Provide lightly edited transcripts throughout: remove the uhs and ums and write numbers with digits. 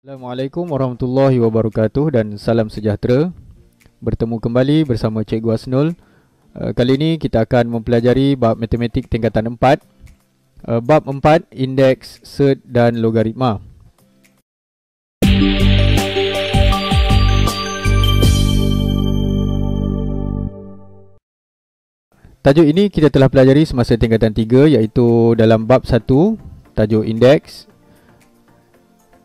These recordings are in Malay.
Assalamualaikum warahmatullahi wabarakatuh dan salam sejahtera. Bertemu kembali bersama Cikgu Asnul. Kali ini kita akan mempelajari bab matematik tingkatan 4. Bab 4, indeks, sed dan logaritma. Tajuk ini kita telah pelajari semasa tingkatan 3, iaitu dalam bab 1, tajuk indeks.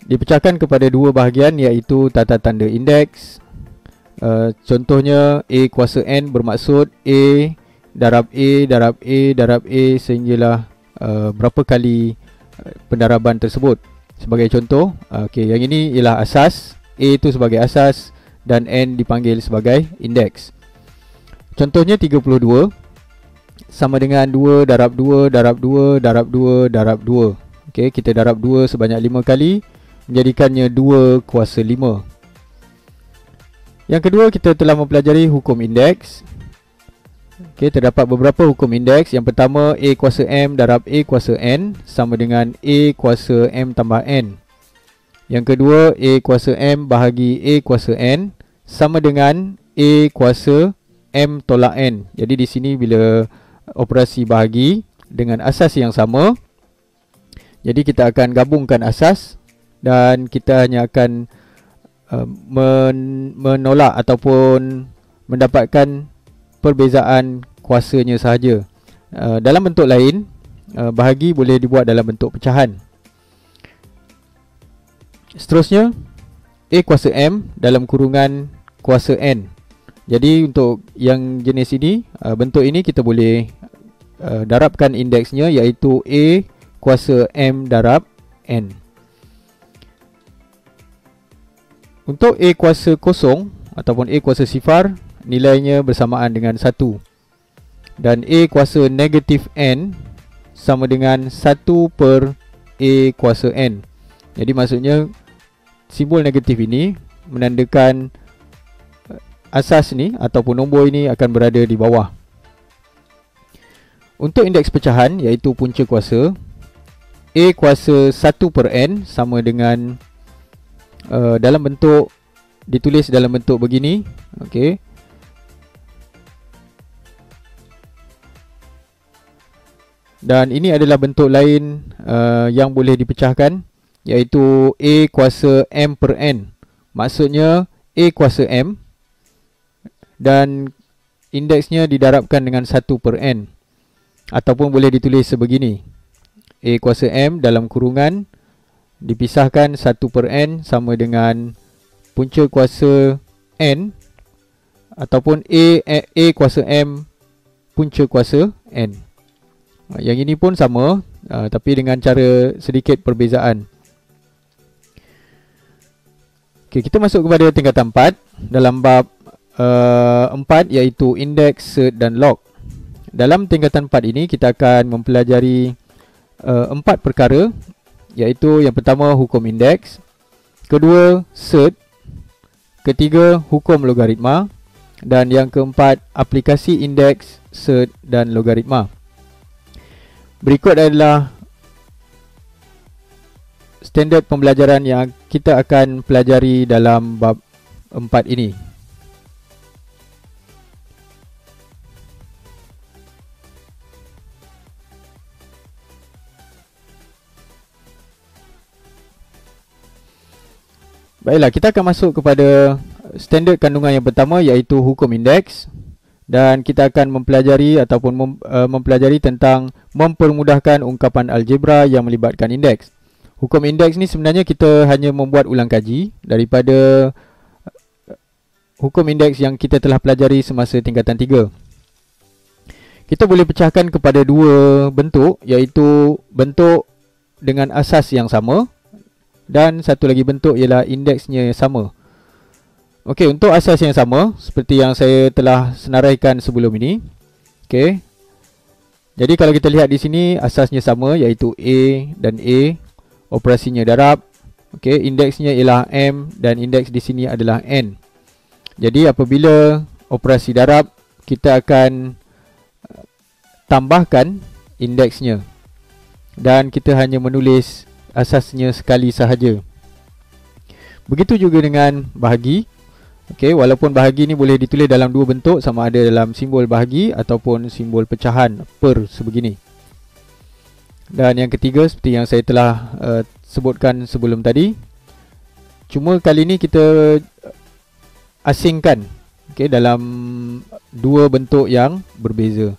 Dipecahkan kepada dua bahagian, iaitu tata tanda indeks. Contohnya A kuasa N bermaksud A darab A darab A darab A sehinggalah berapa kali pendaraban tersebut. Sebagai contoh, yang ini ialah asas. A itu sebagai asas dan N dipanggil sebagai indeks. Contohnya 32 sama dengan 2 darab 2 darab 2 darab 2 darab 2. Kita darab 2 sebanyak 5 kali, menjadikannya 2 kuasa 5. Yang kedua, kita telah mempelajari hukum indeks. Terdapat beberapa hukum indeks. Yang pertama, A kuasa M darab A kuasa N sama dengan A kuasa M tambah N. Yang kedua, A kuasa M bahagi A kuasa N sama dengan A kuasa M tolak N. Jadi di sini bila operasi bahagi dengan asas yang sama, jadi kita akan gabungkan asas dan kita hanya akan menolak ataupun mendapatkan perbezaan kuasanya sahaja. Dalam bentuk lain, bahagi boleh dibuat dalam bentuk pecahan. Seterusnya, A kuasa M dalam kurungan kuasa N. Jadi untuk yang jenis ini, bentuk ini kita boleh darabkan indeksnya, iaitu A kuasa M darab N. Untuk A kuasa kosong ataupun A kuasa sifar, nilainya bersamaan dengan 1. Dan A kuasa negatif N sama dengan 1 per A kuasa N. Jadi maksudnya simbol negatif ini menandakan asas ni ataupun nombor ini akan berada di bawah. Untuk indeks pecahan, iaitu punca kuasa, A kuasa 1 per N sama dengan dalam bentuk, ditulis dalam bentuk begini. Dan ini adalah bentuk lain yang boleh dipecahkan, iaitu A kuasa M per N. Maksudnya A kuasa M dan indeksnya didarabkan dengan 1 per N. Ataupun boleh ditulis sebegini, A kuasa M dalam kurungan dipisahkan 1 per N sama dengan punca kuasa N, ataupun A kuasa M punca kuasa N. Yang ini pun sama, tapi dengan cara sedikit perbezaan. Kita masuk kepada tingkatan 4 dalam bab 4, iaitu indeks, sed dan log. Dalam tingkatan 4 ini kita akan mempelajari 4 perkara, iaitu yang pertama hukum indeks, kedua sed, ketiga hukum logaritma, dan yang keempat aplikasi indeks, sed dan logaritma. Berikut adalah standard pembelajaran yang kita akan pelajari dalam bab 4 ini. Baiklah, kita akan masuk kepada standard kandungan yang pertama, iaitu hukum indeks. Dan kita akan mempelajari ataupun mempelajari tentang mempermudahkan ungkapan algebra yang melibatkan indeks. Hukum indeks ni sebenarnya kita hanya membuat ulang kaji daripada hukum indeks yang kita telah pelajari semasa tingkatan 3. Kita boleh pecahkan kepada dua bentuk, iaitu bentuk dengan asas yang sama, dan satu lagi bentuk ialah indeksnya yang sama. Untuk asas yang sama, seperti yang saya telah senaraikan sebelum ini. Jadi kalau kita lihat di sini, asasnya sama, iaitu A dan A, operasinya darab. Indeksnya ialah M dan indeks di sini adalah N. Jadi apabila operasi darab, kita akan tambahkan indeksnya dan kita hanya menulis asasnya sekali sahaja. Begitu juga dengan bahagi. Okey, walaupun bahagi ni boleh ditulis dalam dua bentuk, sama ada dalam simbol bahagi ataupun simbol pecahan per sebegini. Dan yang ketiga, seperti yang saya telah sebutkan sebelum tadi, cuma kali ni kita asingkan, okey, dalam dua bentuk yang berbeza.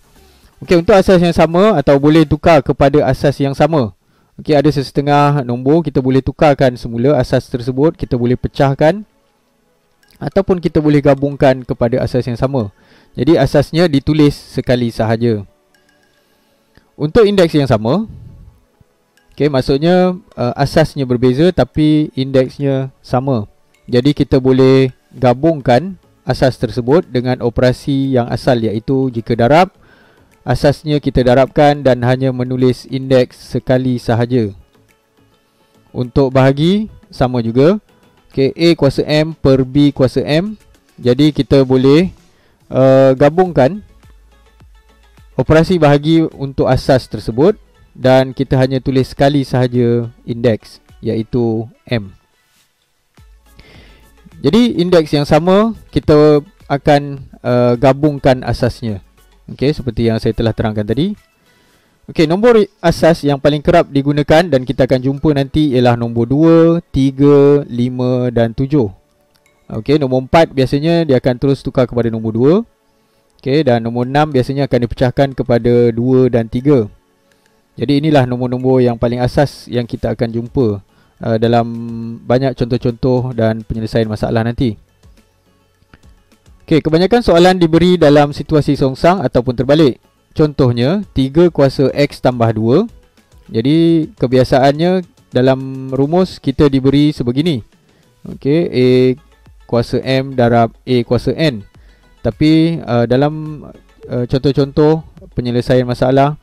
Okey, untuk asas yang sama atau boleh tukar kepada asas yang sama. Okey, ada sesetengah nombor kita boleh tukarkan semula asas tersebut, kita boleh pecahkan ataupun kita boleh gabungkan kepada asas yang sama. Jadi asasnya ditulis sekali sahaja. Untuk indeks yang sama, okey, maksudnya asasnya berbeza tapi indeksnya sama. Jadi kita boleh gabungkan asas tersebut dengan operasi yang asal, iaitu jika darab, asasnya kita darabkan dan hanya menulis indeks sekali sahaja. Untuk bahagi sama juga. Okey, A kuasa M per B kuasa M. Jadi kita boleh gabungkan operasi bahagi untuk asas tersebut dan kita hanya tulis sekali sahaja indeks, iaitu M. Jadi indeks yang sama kita akan gabungkan asasnya. Okey, seperti yang saya telah terangkan tadi. Okey, nombor asas yang paling kerap digunakan dan kita akan jumpa nanti ialah nombor 2, 3, 5 dan 7. Okey, nombor 4 biasanya dia akan terus tukar kepada nombor 2. Okey, dan nombor 6 biasanya akan dipecahkan kepada 2 dan 3. Jadi inilah nombor-nombor yang paling asas yang kita akan jumpa dalam banyak contoh-contoh dan penyelesaian masalah nanti. Okey, kebanyakan soalan diberi dalam situasi songsang ataupun terbalik. Contohnya 3 kuasa X tambah 2. Jadi kebiasaannya dalam rumus kita diberi sebegini. Okey, A kuasa M darab A kuasa N. Tapi dalam contoh-contoh penyelesaian masalah,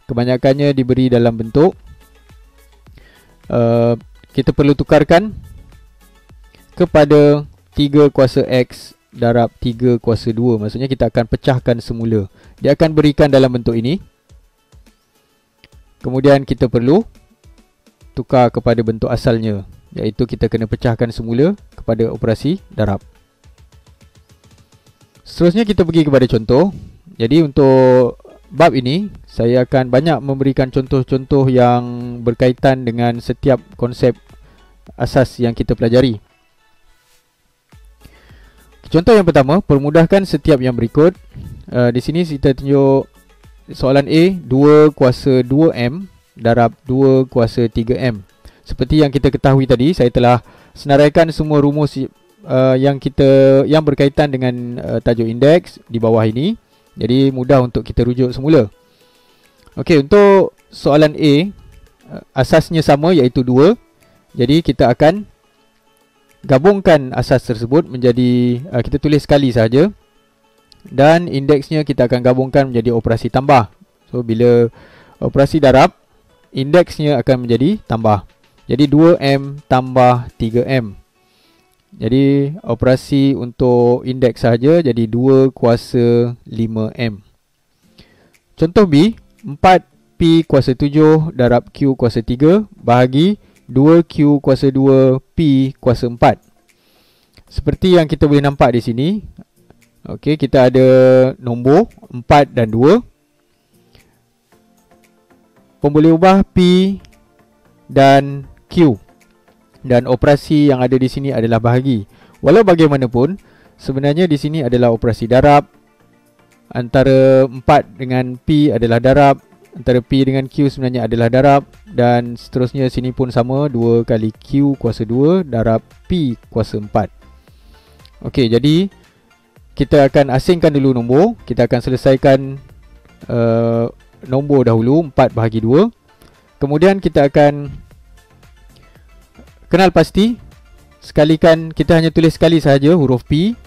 kebanyakannya diberi dalam bentuk kita perlu tukarkan kepada 3 kuasa X darab 3 kuasa 2. Maksudnya kita akan pecahkan semula. Dia akan berikan dalam bentuk ini. Kemudian kita perlu tukar kepada bentuk asalnya, iaitu kita kena pecahkan semula kepada operasi darab. Seterusnya kita pergi kepada contoh. Jadi untuk bab ini saya akan banyak memberikan contoh-contoh yang berkaitan dengan setiap konsep asas yang kita pelajari. Contoh yang pertama, permudahkan setiap yang berikut. Di sini kita tunjuk soalan A, 2 kuasa 2M darab 2 kuasa 3M. Seperti yang kita ketahui tadi, saya telah senaraikan semua rumus yang berkaitan dengan tajuk indeks di bawah ini. Jadi mudah untuk kita rujuk semula. Okey, untuk soalan A, asasnya sama, iaitu 2. Jadi kita akan gabungkan asas tersebut menjadi, kita tulis sekali sahaja. Dan indeksnya kita akan gabungkan menjadi operasi tambah. So bila operasi darab, indeksnya akan menjadi tambah. Jadi 2M tambah 3M. Jadi operasi untuk indeks sahaja jadi 2 kuasa 5M. Contoh B, 4P kuasa 7 darab Q kuasa 3 bahagi 2Q kuasa 2 P kuasa 4. Seperti yang kita boleh nampak di sini. Okey, kita ada nombor 4 dan 2. Pemboleh ubah P dan Q. Dan operasi yang ada di sini adalah bahagi. Walau bagaimanapun, sebenarnya di sini adalah operasi darab. Antara 4 dengan P adalah darab. Antara P dengan Q sebenarnya adalah darab. Dan seterusnya sini pun sama, 2 kali Q kuasa 2 darab P kuasa 4. Okey, jadi kita akan asingkan dulu nombor. Kita akan selesaikan nombor dahulu, 4 bahagi 2. Kemudian kita akan kenal pasti. Sekalikan kita hanya tulis sekali sahaja huruf P.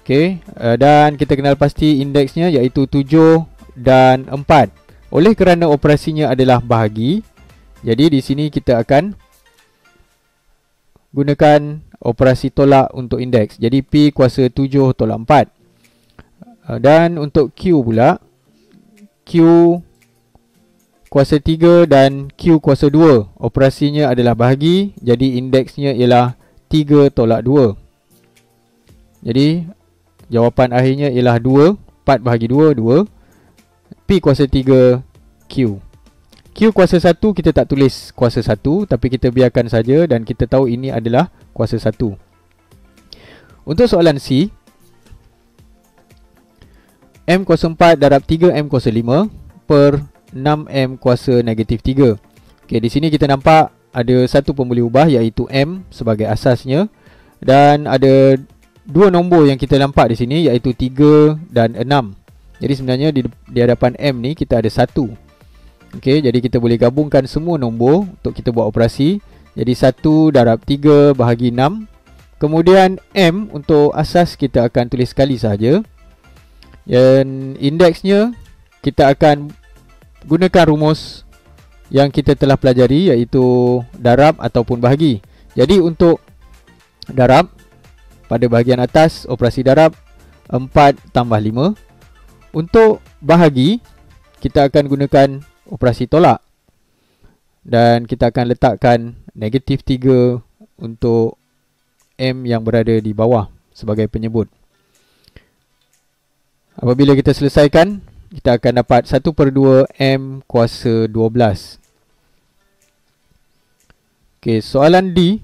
Okey, dan kita kenal pasti indeksnya iaitu 7 dan 4. Oleh kerana operasinya adalah bahagi, jadi di sini kita akan gunakan operasi tolak untuk indeks. Jadi P kuasa 7 tolak 4. Dan untuk Q pula, Q kuasa 3 dan Q kuasa 2. Operasinya adalah bahagi, jadi indeksnya ialah 3 tolak 2. Jadi jawapan akhirnya ialah 2. 4 bahagi 2, 2. P kuasa 3 Q. Q kuasa 1 kita tak tulis kuasa 1, tapi kita biarkan saja dan kita tahu ini adalah kuasa 1. Untuk soalan C, M kuasa 4 darab 3M kuasa 5 per 6M kuasa negatif 3. Okey, di sini kita nampak ada satu pemboleh ubah iaitu M sebagai asasnya, dan ada dua nombor yang kita nampak di sini iaitu 3 dan 6. Jadi sebenarnya di hadapan M ni kita ada 1. Okey, jadi kita boleh gabungkan semua nombor untuk kita buat operasi. Jadi 1 darab 3 bahagi 6. Kemudian M untuk asas kita akan tulis sekali sahaja. Dan indeksnya kita akan gunakan rumus yang kita telah pelajari iaitu darab ataupun bahagi. Jadi untuk darab, pada bahagian atas operasi darab 4 tambah 5. Untuk bahagi kita akan gunakan operasi tolak, dan kita akan letakkan negatif 3 untuk M yang berada di bawah sebagai penyebut. Apabila kita selesaikan, kita akan dapat 1/2 M kuasa 12. Okey, soalan D.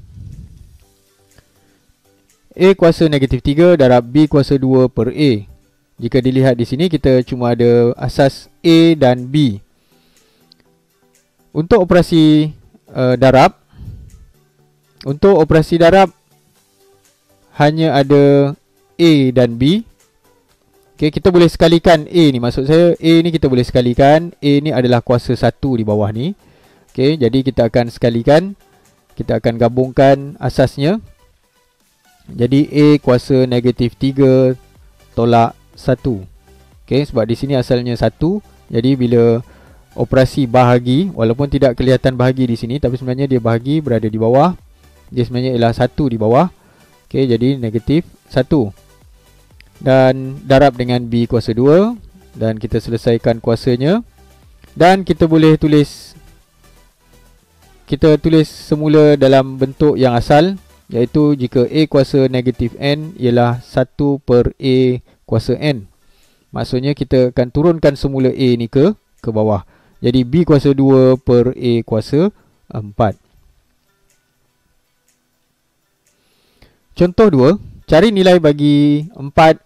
A kuasa negatif 3 darab B kuasa 2 per A. Jika dilihat di sini, kita cuma ada asas A dan B. Untuk operasi darab, hanya ada A dan B. Okay, kita boleh sekalikan A ni. Maksud saya, A ni kita boleh sekalikan. A ni adalah kuasa 1 di bawah ni. Okay, jadi kita akan sekalikan. Kita akan gabungkan asasnya. Jadi A kuasa negatif 3 tolak 1. Okay, sebab di sini asalnya 1. Jadi bila operasi bahagi, walaupun tidak kelihatan bahagi di sini, tapi sebenarnya dia bahagi berada di bawah. Dia sebenarnya ialah 1 di bawah. Okay, jadi negatif 1. Dan darab dengan B kuasa 2. Dan kita selesaikan kuasanya. Dan kita boleh tulis, kita tulis semula dalam bentuk yang asal, iaitu jika A kuasa negatif N ialah 1 per A kuasa N. Maksudnya kita akan turunkan semula A ni ke bawah. Jadi B kuasa 2 per A kuasa 4. Contoh 2. Cari nilai bagi 4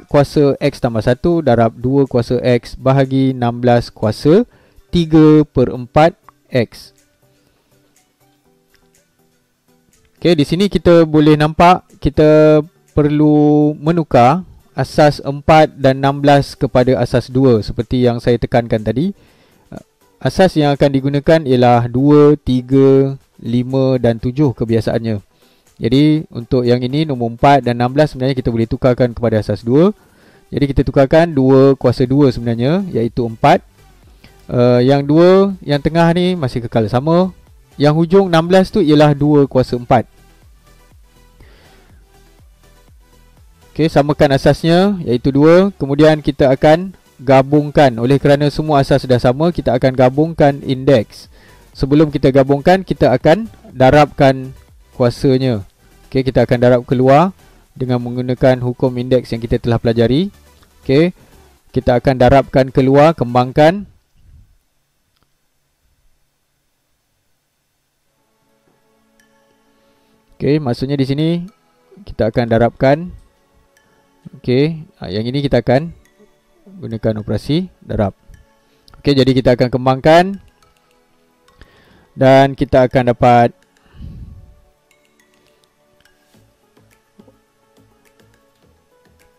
kuasa X tambah 1 darab 2 kuasa X bahagi 16 kuasa 3/4 X. Okay, di sini kita boleh nampak kita perlu menukar asas 4 dan 16 kepada asas 2 seperti yang saya tekankan tadi. Asas yang akan digunakan ialah 2, 3, 5 dan 7 kebiasaannya. Jadi untuk yang ini nombor 4 dan 16 sebenarnya kita boleh tukarkan kepada asas 2. Jadi kita tukarkan 2 kuasa 2 sebenarnya iaitu 4. Yang 2 yang tengah ni masih kekal sama. Yang hujung 16 tu ialah 2 kuasa 4. Okey, samakan asasnya iaitu 2. Kemudian kita akan gabungkan. Oleh kerana semua asas sudah sama, kita akan gabungkan indeks. Sebelum kita gabungkan, kita akan darabkan kuasanya. Okey, kita akan darab keluar dengan menggunakan hukum indeks yang kita telah pelajari. Okey, kita akan darabkan keluar, kembangkan. Okey, maksudnya di sini kita akan darabkan. Okey, yang ini kita akan gunakan operasi darab. Okey, jadi kita akan kembangkan dan kita akan dapat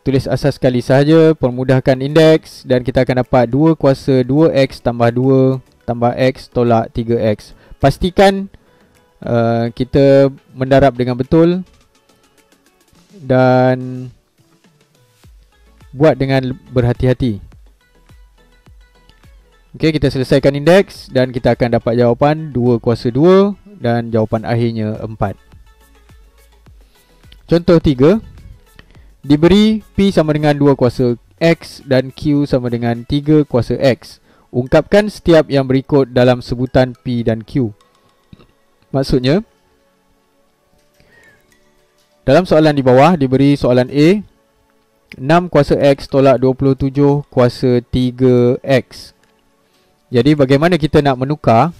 tulis asas sekali sahaja, permudahkan indeks, dan kita akan dapat 2 kuasa 2x tambah 2 tambah x tolak 3x. Pastikan kita mendarab dengan betul dan buat dengan berhati-hati. Okey, kita selesaikan indeks dan kita akan dapat jawapan 2 kuasa 2 dan jawapan akhirnya 4. Contoh 3. Diberi P sama dengan 2 kuasa X dan Q sama dengan 3 kuasa X. Ungkapkan setiap yang berikut dalam sebutan P dan Q. Maksudnya, Dalam soalan di bawah diberi soalan A, 6 kuasa X tolak 27 kuasa 3X. Jadi bagaimana kita nak menukar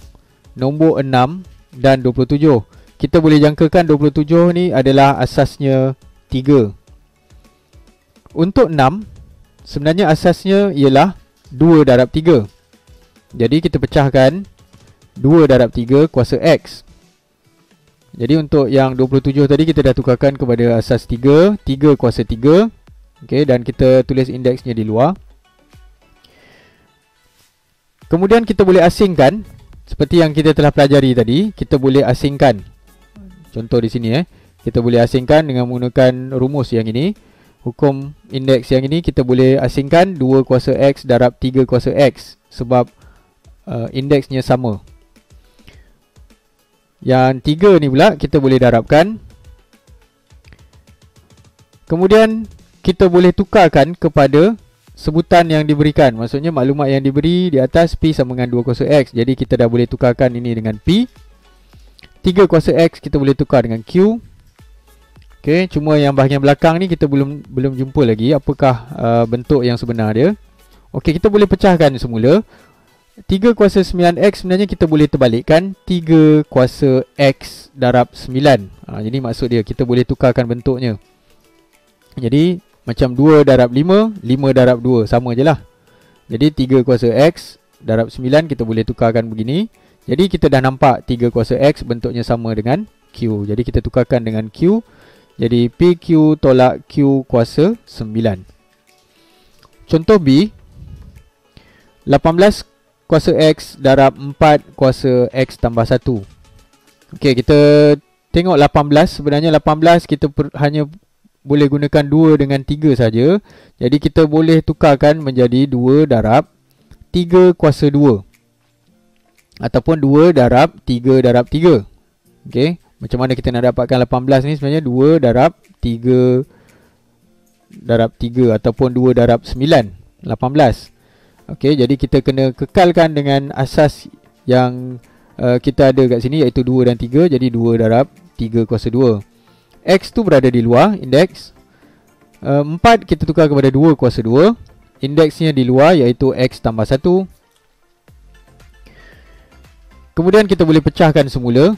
nombor 6 dan 27? Kita boleh jangkakan 27 ni adalah asasnya 3. Untuk 6, sebenarnya asasnya ialah 2 darab 3. Jadi kita pecahkan 2 darab 3 kuasa X. Jadi untuk yang 27 tadi kita dah tukarkan kepada asas 3, 3 kuasa 3. Okay, dan kita tulis indeksnya di luar. Kemudian kita boleh asingkan, seperti yang kita telah pelajari tadi, kita boleh asingkan. Contoh di sini kita boleh asingkan dengan menggunakan rumus yang ini. Hukum indeks yang ini kita boleh asingkan 2 kuasa X darab 3 kuasa X, sebab indeksnya sama. Yang 3 ni pula kita boleh darabkan. Kemudian kita boleh tukarkan kepada sebutan yang diberikan. Maksudnya maklumat yang diberi di atas P sama dengan 2 kuasa X. Jadi kita dah boleh tukarkan ini dengan P. 3 kuasa X kita boleh tukar dengan Q. Okay, cuma yang bahagian belakang ni kita belum jumpa lagi apakah bentuk yang sebenar dia. Okay, kita boleh pecahkan semula. 3 kuasa 9X sebenarnya kita boleh terbalikkan 3 kuasa X darab 9. Jadi maksud dia kita boleh tukarkan bentuknya. Jadi macam 2 darab 5, 5 darab 2, sama je lah. Jadi 3 kuasa X darab 9 kita boleh tukarkan begini. Jadi kita dah nampak 3 kuasa X bentuknya sama dengan Q. Jadi kita tukarkan dengan Q. Jadi PQ tolak Q kuasa 9. Contoh B, 18 kuasa X darab 4 kuasa X tambah 1. Okey, kita tengok 18. Sebenarnya 18 kita hanya boleh gunakan 2 dengan 3 saja. Jadi kita boleh tukarkan menjadi 2 darab 3 kuasa 2. Ataupun 2 darab 3 darab 3. Okey, macam mana kita nak dapatkan 18 ni? Sebenarnya 2 darab 3 darab 3 ataupun 2 darab 9, 18. Okey, jadi kita kena kekalkan dengan asas yang kita ada kat sini, iaitu 2 dan 3. Jadi 2 darab 3 kuasa 2. X tu berada di luar, indeks 4 kita tukar kepada 2 kuasa 2. Indeksnya di luar, iaitu X tambah 1. Kemudian kita boleh pecahkan semula.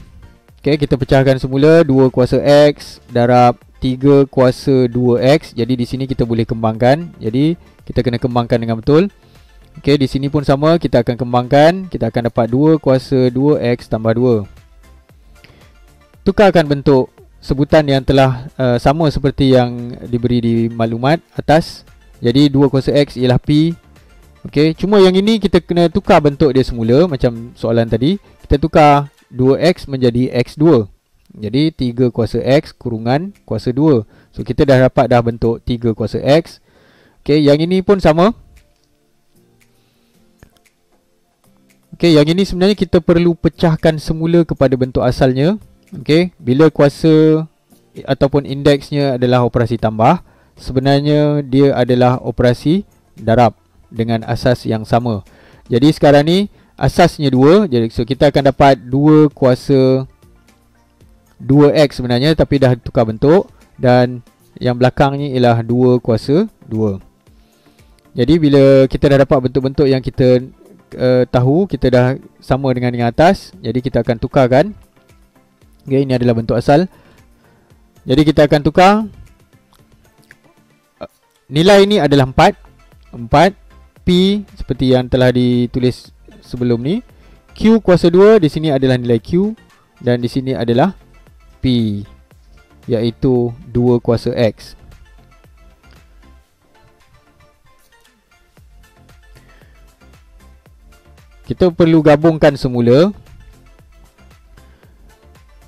Okay, kita pecahkan semula 2 kuasa X darab 3 kuasa 2X. Jadi di sini kita boleh kembangkan. Jadi kita kena kembangkan dengan betul. Okay, di sini pun sama, kita akan kembangkan. Kita akan dapat 2 kuasa 2X tambah 2. Tukarkan bentuk sebutan yang telah sama seperti yang diberi di maklumat atas. Jadi 2 kuasa X ialah P. Okey, cuma yang ini kita kena tukar bentuk dia semula macam soalan tadi. Kita tukar 2X menjadi X2. Jadi 3 kuasa X kurungan kuasa 2. So kita dah dapat dah bentuk 3 kuasa X. Okey, yang ini pun sama. Okey, yang ini sebenarnya kita perlu pecahkan semula kepada bentuk asalnya. Okey, bila kuasa ataupun indeksnya adalah operasi tambah, sebenarnya dia adalah operasi darab dengan asas yang sama. Jadi sekarang ni asasnya 2. Jadi so kita akan dapat 2 kuasa 2X sebenarnya, tapi dah tukar bentuk. Dan yang belakangnya ialah 2 kuasa 2. Jadi bila kita dah dapat bentuk-bentuk yang kita tahu, kita dah sama dengan yang atas. Jadi kita akan tukarkan. Okay, ini adalah bentuk asal. Jadi kita akan tukar. Nilai ini adalah 4. 4 P seperti yang telah ditulis sebelum ni. Q kuasa 2 di sini adalah nilai Q. Dan di sini adalah P, iaitu 2 kuasa X. Kita perlu gabungkan semula.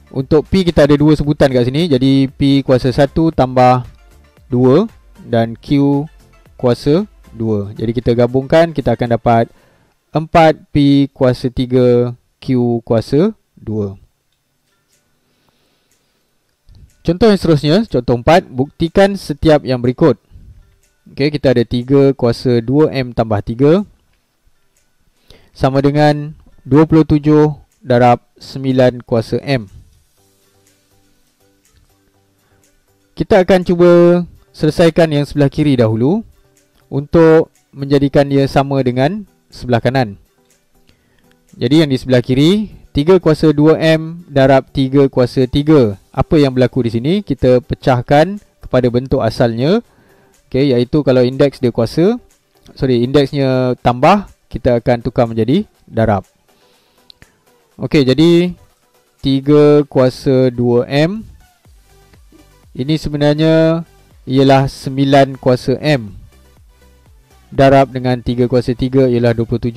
Untuk P kita ada 2 sebutan kat sini. Jadi P kuasa 1 tambah 2 dan Q kuasa 2. Jadi kita gabungkan, kita akan dapat 4P kuasa 3 Q kuasa 2. Contoh yang seterusnya, contoh 4, buktikan setiap yang berikut. Okey, kita ada 3 kuasa 2M tambah 3 sama dengan 27 darab 9 kuasa M. Kita akan cuba selesaikan yang sebelah kiri dahulu untuk menjadikan dia sama dengan sebelah kanan. Jadi yang di sebelah kiri, 3 kuasa 2M darab 3 kuasa 3. Apa yang berlaku di sini? Kita pecahkan kepada bentuk asalnya. Okey, iaitu kalau indeks dia indeksnya tambah, kita akan tukar menjadi darab. Okey, jadi 3 kuasa 2M ini sebenarnya ialah 9 kuasa M darab dengan 3 kuasa 3 ialah 27.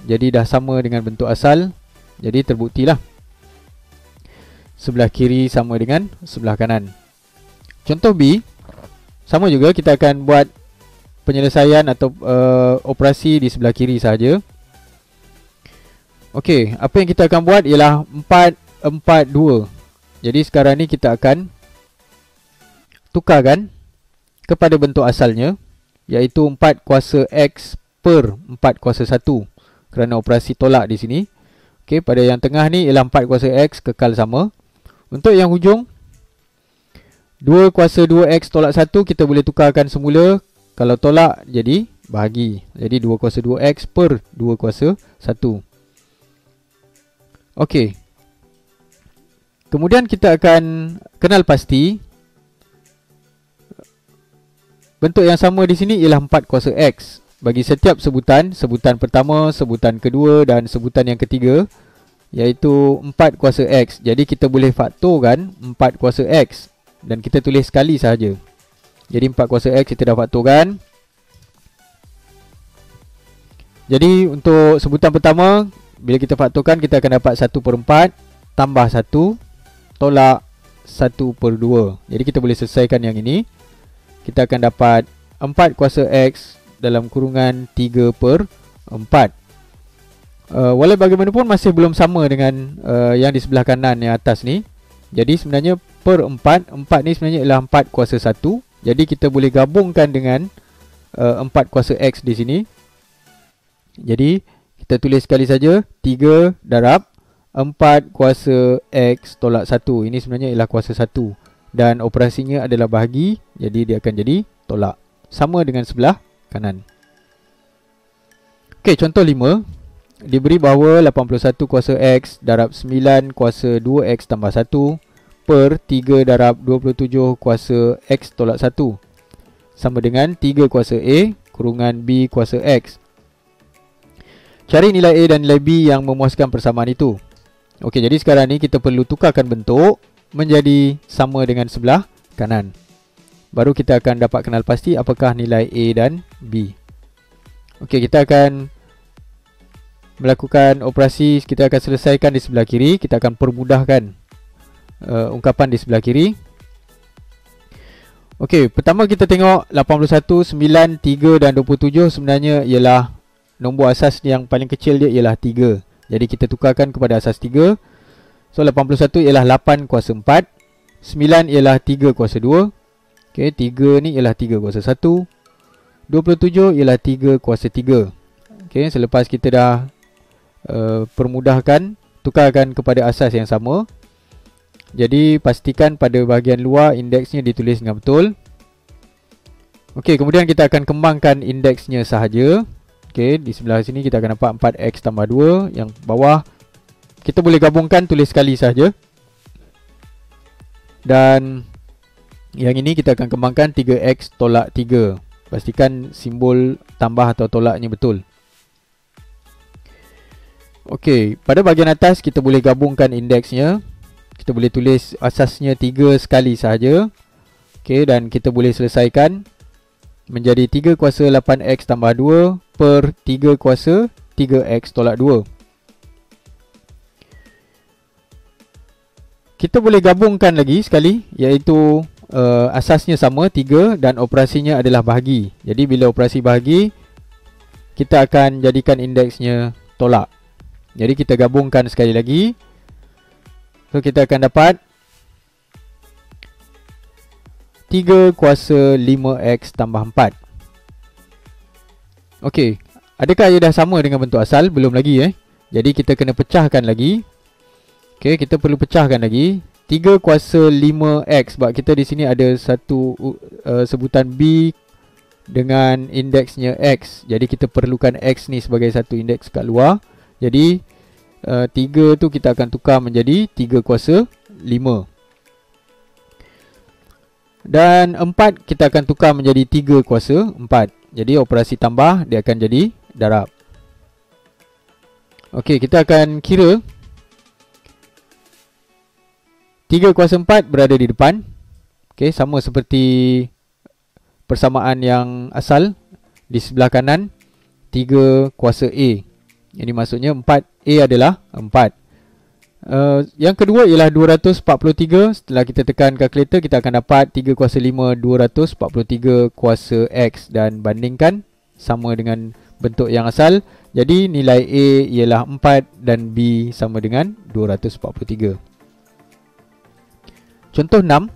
Jadi dah sama dengan bentuk asal. Jadi terbuktilah sebelah kiri sama dengan sebelah kanan. Contoh B, sama juga kita akan buat penyelesaian atau operasi di sebelah kiri saja. Okey, apa yang kita akan buat ialah 4, 4, 2. Jadi sekarang ni kita akan tukarkan kepada bentuk asalnya, iaitu 4 kuasa X per 4 kuasa 1. Kerana operasi tolak di sini. Okey, pada yang tengah ni ialah 4 kuasa X kekal sama. Untuk yang hujung, 2 kuasa 2X tolak 1 kita boleh tukarkan semula. Kalau tolak jadi bahagi. Jadi 2 kuasa 2X per 2 kuasa 1. Okey. Kemudian kita akan kenal pasti bentuk yang sama di sini ialah 4 kuasa X. Bagi setiap sebutan, sebutan pertama, sebutan kedua dan sebutan yang ketiga, iaitu 4 kuasa X. Jadi kita boleh faktorkan 4 kuasa X dan kita tulis sekali sahaja. Jadi 4 kuasa X kita dah faktorkan. Jadi untuk sebutan pertama, bila kita faktorkan kita akan dapat 1/4 tambah 1 tolak 1/2. Jadi kita boleh selesaikan yang ini. Kita akan dapat 4 kuasa X dalam kurungan 3/4. Walau bagaimanapun masih belum sama dengan yang di sebelah kanan yang atas ni. Jadi sebenarnya per 4, 4 ni sebenarnya ialah 4 kuasa 1. Jadi kita boleh gabungkan dengan 4 kuasa X di sini. Jadi kita tulis sekali saja 3 darab 4 kuasa X tolak 1. Ini sebenarnya ialah kuasa 1. Dan operasinya adalah bahagi. Jadi dia akan jadi tolak. Sama dengan sebelah kanan. Okey, contoh 5. Diberi bahawa 81 kuasa X darab 9 kuasa 2X tambah 1 per 3 darab 27 kuasa X tolak 1 sama dengan 3 kuasa A kurungan B kuasa X. Cari nilai A dan nilai B yang memuaskan persamaan itu. Okey, jadi sekarang ni kita perlu tukarkan bentuk menjadi sama dengan sebelah kanan. Baru kita akan dapat kenal pasti apakah nilai A dan B. Okey, kita akan melakukan operasi. Kita akan selesaikan di sebelah kiri. Kita akan permudahkan ungkapan di sebelah kiri. Okey, pertama kita tengok 81, 9, 3 dan 27 sebenarnya ialah nombor asas yang paling kecil dia ialah 3. Jadi kita tukarkan kepada asas 3. So 81 ialah 8 kuasa 4. 9 ialah 3 kuasa 2. Okey, 3 ni ialah 3 kuasa 1. 27 ialah 3 kuasa 3. Okey, selepas kita dah permudahkan, tukarkan kepada asas yang sama. Jadi pastikan pada bahagian luar indeksnya ditulis dengan betul. Okey, kemudian kita akan kembangkan indeksnya sahaja. Okey, di sebelah sini kita akan dapat 4x tambah 2. Yang bawah kita boleh gabungkan, tulis sekali sahaja. Dan yang ini kita akan kembangkan 3x tolak 3. Pastikan simbol tambah atau tolaknya betul. Okey, pada bahagian atas kita boleh gabungkan indeksnya. Kita boleh tulis asasnya 3 sekali sahaja. Okey, dan kita boleh selesaikan menjadi 3 kuasa 8x tambah 2 per 3 kuasa 3x tolak 2. Kita boleh gabungkan lagi sekali, iaitu asasnya sama 3 dan operasinya adalah bahagi. Jadi bila operasi bahagi, kita akan jadikan indeksnya tolak. Jadi kita gabungkan sekali lagi. So kita akan dapat 3 kuasa 5x tambah 4. Okey, adakah ia dah sama dengan bentuk asal? Belum lagi Jadi kita kena pecahkan lagi. Okey, kita perlu pecahkan lagi. 3 kuasa 5x. Sebab kita di sini ada satu sebutan B dengan indeksnya X. Jadi kita perlukan X ni sebagai satu indeks kat luar. Jadi 3 tu kita akan tukar menjadi 3 kuasa 5. Dan 4 kita akan tukar menjadi 3 kuasa 4. Jadi operasi tambah dia akan jadi darab. Okey, kita akan kira 3 kuasa 4 berada di depan. Okey, sama seperti persamaan yang asal. Di sebelah kanan 3 kuasa A. Jadi maksudnya 4A adalah 4. Yang kedua ialah 243. Setelah kita tekan kalkulator, kita akan dapat 3 kuasa 5 243 kuasa X. Dan bandingkan sama dengan bentuk yang asal. Jadi nilai A ialah 4 dan B sama dengan 243. Contoh 6.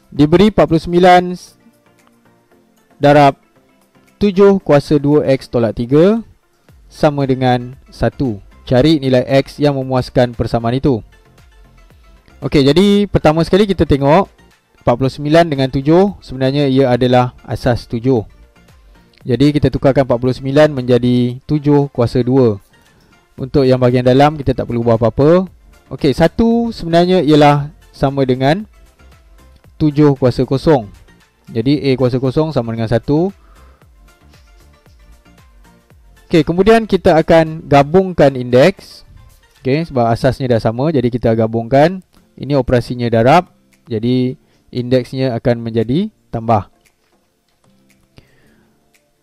Diberi 49 darab 7 kuasa 2X tolak 3 sama dengan 1. Cari nilai X yang memuaskan persamaan itu. Okey, jadi pertama sekali kita tengok 49 dengan 7 sebenarnya ia adalah asas 7. Jadi kita tukarkan 49 menjadi 7 kuasa 2. Untuk yang bahagian dalam kita tak perlu buat apa-apa. Okey, 1 sebenarnya ialah sama dengan 7 kuasa 0. Jadi A kuasa 0 sama dengan 1. Okey, kemudian kita akan gabungkan indeks. Okey, sebab asasnya dah sama, jadi kita gabungkan. Ini operasinya darab. Jadi indeksnya akan menjadi tambah.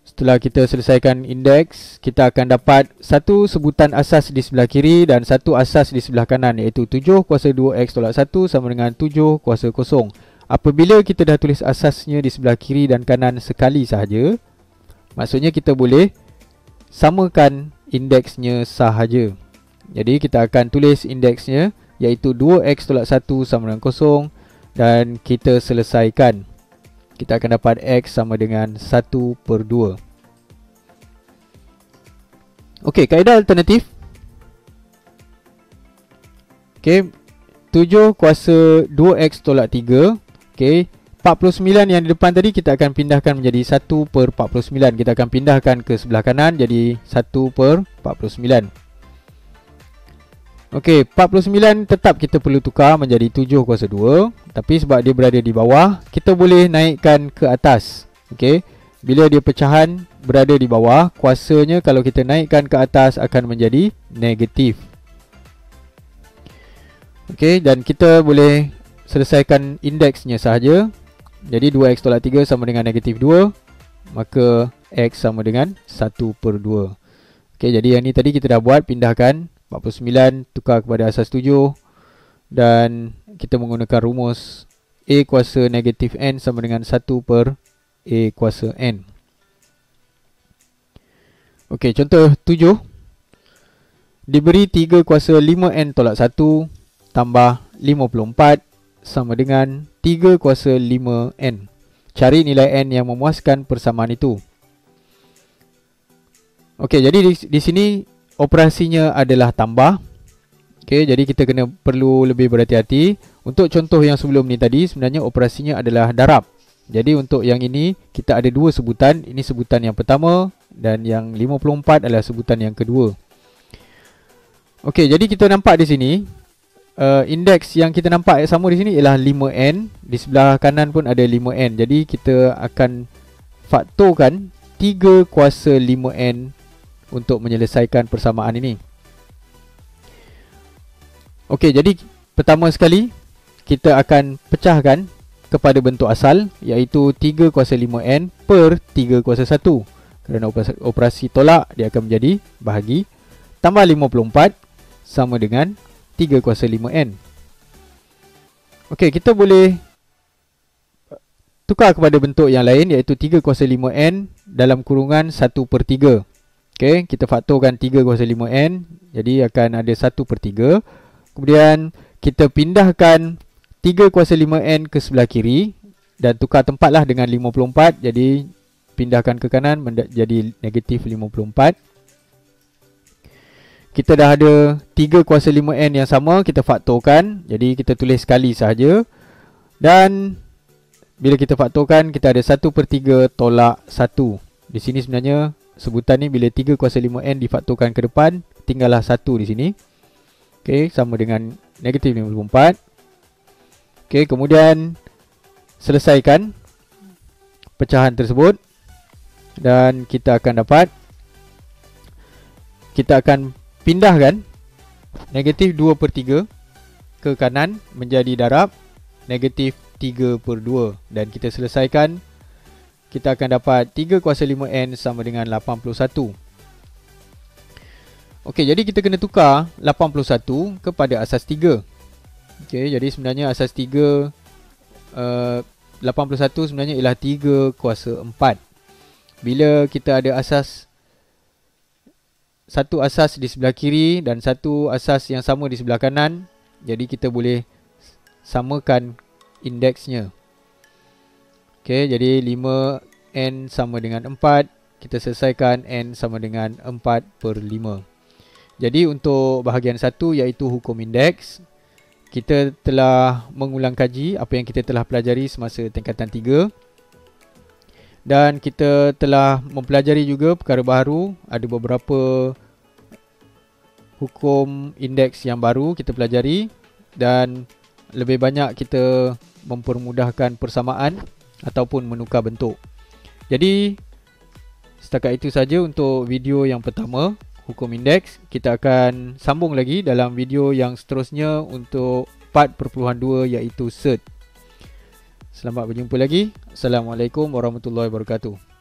Setelah kita selesaikan indeks, kita akan dapat satu sebutan asas di sebelah kiri dan satu asas di sebelah kanan, iaitu 7 kuasa 2X tolak 1 sama dengan 7 kuasa 0. Apabila kita dah tulis asasnya di sebelah kiri dan kanan sekali sahaja, maksudnya kita boleh samakan indeksnya sahaja. Jadi kita akan tulis indeksnya, iaitu 2X tolak 1 sama dengan 0. Dan kita selesaikan. Kita akan dapat X sama dengan 1/2. Okey, kaedah alternatif. Okey, 7 kuasa 2X tolak 3. Okey, 49 yang di depan tadi kita akan pindahkan menjadi 1/49. Kita akan pindahkan ke sebelah kanan jadi 1/49. Okey, 49 tetap kita perlu tukar menjadi 7 kuasa 2. Tapi sebab dia berada di bawah, kita boleh naikkan ke atas. Okey, bila dia pecahan berada di bawah, kuasanya kalau kita naikkan ke atas akan menjadi negatif. Okey, dan kita boleh selesaikan indeksnya sahaja. Jadi 2X tolak 3 sama dengan negatif 2. Maka X sama dengan 1/2. Okey, jadi yang ni tadi kita dah buat. Pindahkan 49 tukar kepada asas 7. Dan kita menggunakan rumus A kuasa negatif N sama dengan 1/A kuasa N. Okey, contoh 7. Diberi 3 kuasa 5N tolak 1 tambah 54 sama dengan 3 kuasa 5N. Cari nilai N yang memuaskan persamaan itu. Okey, jadi di sini operasinya adalah tambah. Okey, jadi kita perlu lebih berhati-hati. Untuk contoh yang sebelum ni tadi, sebenarnya operasinya adalah darab. Jadi untuk yang ini, kita ada dua sebutan. Ini sebutan yang pertama dan yang 54 adalah sebutan yang kedua. Okey, jadi kita nampak di sini indeks yang kita nampak sama di sini ialah 5N. Di sebelah kanan pun ada 5N. Jadi kita akan faktorkan 3 kuasa 5N untuk menyelesaikan persamaan ini. Okey, jadi pertama sekali kita akan pecahkan kepada bentuk asal, iaitu 3 kuasa 5N per 3 kuasa 1. Kerana operasi tolak, dia akan menjadi bahagi. Tambah 54 sama dengan 3 kuasa 5N. Okey, kita boleh tukar kepada bentuk yang lain, iaitu 3 kuasa 5N dalam kurungan 1/3. Okey, kita faktorkan 3 kuasa 5N. Jadi akan ada 1/3. Kemudian kita pindahkan 3 kuasa 5N ke sebelah kiri dan tukar tempatlah dengan 54. Jadi pindahkan ke kanan menjadi negatif 54. kita dah ada 3 kuasa 5n yang sama, kita faktorkan. Jadi kita tulis sekali sahaja. Dan bila kita faktorkan, kita ada 1/3 tolak 1. Di sini sebenarnya sebutan ni bila 3 kuasa 5n difaktorkan ke depan, tinggallah 1 di sini. Okey, sama dengan negatif 54. Okey, kemudian selesaikan pecahan tersebut. Dan kita akan dapat, kita akan pindahkan negatif 2/3 ke kanan menjadi darab negatif 3/2. Dan kita selesaikan, kita akan dapat 3 kuasa 5n sama dengan 81. Okey, jadi kita kena tukar 81 kepada asas 3. Okey, jadi sebenarnya asas 3 81 sebenarnya ialah 3 kuasa 4. Bila kita ada asas, satu asas di sebelah kiri dan satu asas yang sama di sebelah kanan, jadi kita boleh samakan indeksnya. Okey, jadi 5n sama dengan 4, kita selesaikan n sama dengan 4/5. Jadi untuk bahagian 1 iaitu hukum indeks, kita telah mengulang kaji apa yang kita telah pelajari semasa tingkatan 3. Dan kita telah mempelajari juga perkara baru, ada beberapa hukum indeks yang baru kita pelajari. Dan lebih banyak kita mempermudahkan persamaan ataupun menukar bentuk. Jadi setakat itu saja untuk video yang pertama, hukum indeks. Kita akan sambung lagi dalam video yang seterusnya untuk part 4.2 iaitu surd. Selamat berjumpa lagi. Assalamualaikum warahmatullahi wabarakatuh.